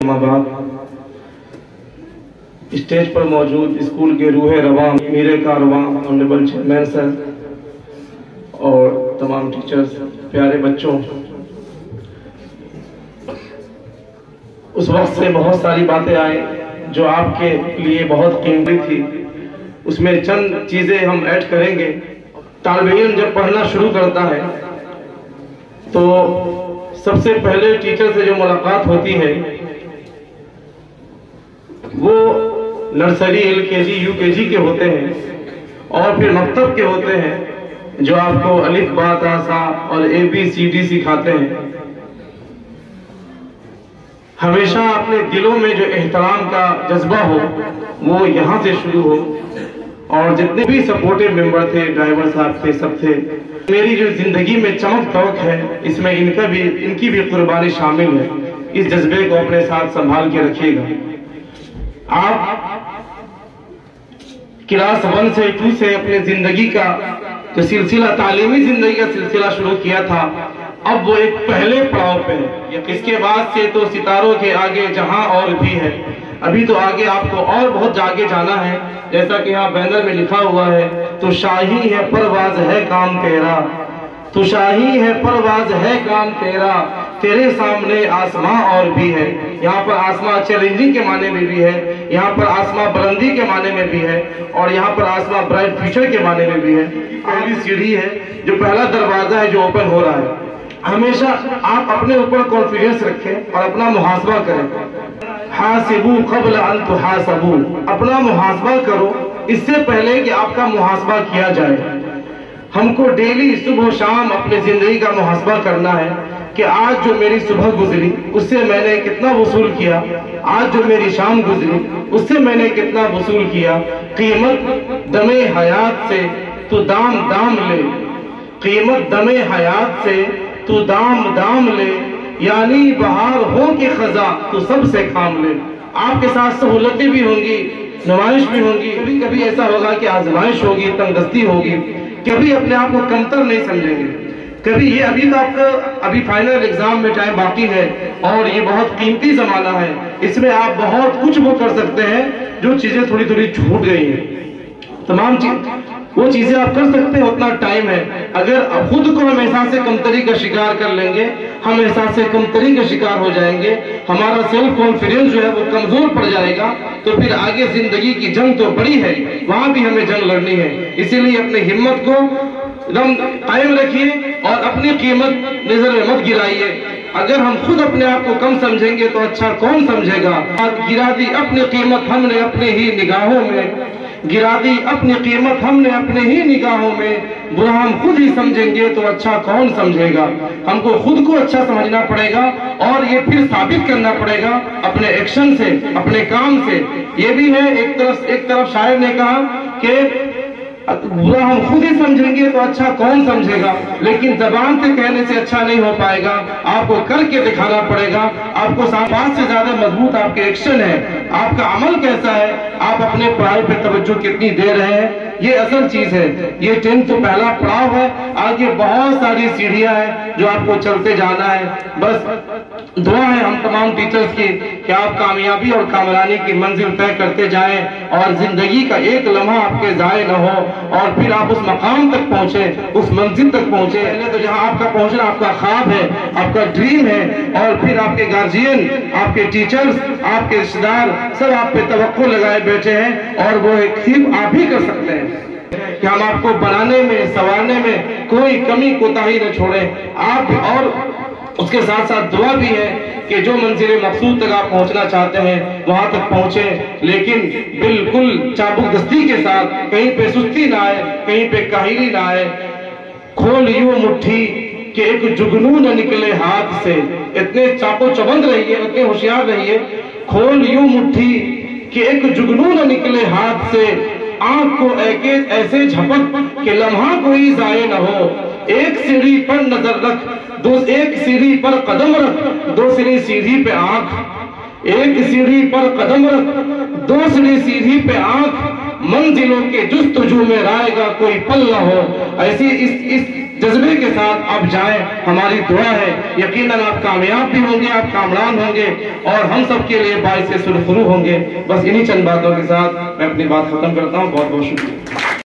बाद स्टेज पर मौजूद स्कूल के रूह रवां मीरे कारवां ऑनरेबल चेयरमैन सर और तमाम टीचर्स, प्यारे बच्चों, उस वक्त से बहुत सारी बातें आई जो आपके लिए बहुत कीमती थी। उसमें चंद चीजें हम ऐड करेंगे। तालिब इल्म जब पढ़ना शुरू करता है तो सबसे पहले टीचर से जो मुलाकात होती है वो नर्सरी, LKG, UKG के होते हैं और फिर मकतब के होते हैं जो आपको अलिफ बा ता सा और ABCD सिखाते हैं। हमेशा अपने दिलों में जो एहतराम का जज्बा हो वो यहाँ से शुरू हो। और जितने भी सपोर्टिव मेंबर थे, ड्राइवर साहब थे, सब थे। मेरी जो जिंदगी में चमक दमक है इसमें इनकी भी कुर्बानी शामिल है। इस जज्बे को अपने साथ संभाल के रखिएगा। आप क्लास 1 से 2 से अपने जिंदगी का जो सिलसिला, तालीमी जिंदगी का सिलसिला शुरू किया था, अब वो एक पहले पड़ाव पे है। इसके बाद से तो सितारों के आगे जहां और भी है। अभी तो आगे आपको और बहुत आगे जाना है। जैसा कि यहाँ बैनर में लिखा हुआ है, तो शाही है परवाज है काम तेरा, तो शाही है परवाज है काम तेरा, तेरे सामने आसमां और भी है। यहाँ पर आसमां चैलेंजिंग के माने में भी है, यहाँ पर आसमां बुलंदी के माने में भी है और यहाँ पर आसमां ब्राइट फ्यूचर के माने में भी है। पहली सीढ़ी है, जो पहला दरवाजा है जो ओपन हो रहा है। हमेशा आप अपने ऊपर कॉन्फिडेंस रखें और अपना मुहासबा करें। हासिबू क़ब्ल अन तुहासबू, अपना मुहासबा करो इससे पहले कि आपका मुहासबा किया जाए। हमको डेली सुबह शाम अपने जिंदगी का मुहासबा करना है कि आज जो मेरी सुबह गुजरी उससे मैंने कितना वसूल किया, आज जो मेरी शाम गुजरी उससे मैंने कितना वसूल किया। कीमत दमे हयात से तू दाम दाम ले, कीमत दमे हयात से तू दाम दाम ले, यानी बहार हो के खजा तू सबसे काम ले। आपके साथ सहूलतें भी होंगी, नुमाइश भी होंगी, कभी कभी ऐसा होगा कि आजमाइश होगी, तंगदस्ती होगी। कभी अपने आप को कमतर नहीं समझेंगे। कभी ये अभी तो आपका अभी फाइनल एग्जाम में टाइम बाकी है और ये बहुत कीमती जमाना है। इसमें आप बहुत कुछ वो कर सकते हैं जो चीजें थोड़ी थोड़ी छूट गई हैं। तमाम वो चीजें आप कर सकते हैं, उतना टाइम है। अगर खुद को हम एहसास से कमतरी का शिकार कर लेंगे, हम एहसास से कमतरी का शिकार हो जाएंगे, हमारा सेल्फ कॉन्फिडेंस जो है वो कमजोर पड़ जाएगा, तो फिर आगे जिंदगी की जंग तो बड़ी है, वहां भी हमें जंग लड़नी है। इसीलिए अपनी हिम्मत को एकदम कायम रखिए और अपनी कीमत नजर में मत गिराइए। अगर हम खुद अपने आप को कम समझेंगे तो अच्छा कौन समझेगा। गिरा दी अपनी कीमत हमने अपने ही निगाहों में, गिरा दी अपनी कीमत हमने अपने ही निगाहों में, बुरा हम खुद ही समझेंगे तो अच्छा कौन समझेगा। हमको खुद को अच्छा समझना पड़ेगा और ये फिर साबित करना पड़ेगा अपने एक्शन से, अपने काम से। ये भी है, एक तरफ शायर ने कहा कि बुरा हम खुद ही समझेंगे तो अच्छा कौन समझेगा, लेकिन जबान से कहने से अच्छा नहीं हो पाएगा, आपको करके दिखाना पड़ेगा। आपको बात से ज्यादा मजबूत आपके एक्शन है, आपका अमल कैसा है, आप अपने पढ़ाई पे तवज्जो कितनी दे रहे हैं, ये असल चीज है। ये 10th तो पहला पड़ाव है, आगे बहुत सारी सीढ़ियां हैं जो आपको चलते जाना है। बस दुआ है हम तमाम टीचर्स की कि आप कामयाबी और कामरानी की मंजिल तय करते जाएं और जिंदगी का एक लम्हा आपके जाए न हो और फिर आप उस मकाम तक पहुंचे, उस मंजिल तक पहुंचे। पहले तो जहां आपका पहुंचना आपका ख्वाब है, आपका ड्रीम है, और फिर आपके गार्जियन, आपके टीचर्स, आपके रिश्तेदार सब आप पे तवक्को लगाए बैठे हैं और वो एक सिर्फ आप ही कर सकते हैं कि हम आपको बनाने में, संवारने में कोई कमी कोताही न छोड़ें। आप और उसके साथ साथ दुआ भी है कि जो मंजिल मकसूद तक आप पहुंचना चाहते हैं वहां तक पहुंचे, लेकिन बिल्कुल चाबुकदस्ती के साथ, कहीं पे सुस्ती ना आए, कहीं पे काहिली ना आए। खोल यूं मुट्ठी कि एक जुगनू न निकले हाथ से, इतने चाको चबंद रहिए, इतने होशियार रहिए। खोल यूं मुट्ठी कि एक जुगनू न निकले हाथ से, आंख को ऐसे झपक कि लम्हा कोई जाए न हो। एक सीढ़ी पर नजर रख, एक सीढ़ी पर कदम रख, दूसरी सीढ़ी पे आंख। एक सीढ़ी पर कदम रख, दूसरी सीढ़ी पे आंख। मंजिलों के जुस्तजू में राय का कोई पल न हो। ऐसी इस जज्बे के साथ आप जाएं, हमारी दुआ है यकीनन आप कामयाब भी होंगे, आप कामयाब होंगे और हम सब के लिए बाइस से सुरखरू होंगे। बस इन्हीं चंद बातों के साथ मैं अपनी बात खत्म करता हूँ। बहुत बहुत शुक्रिया।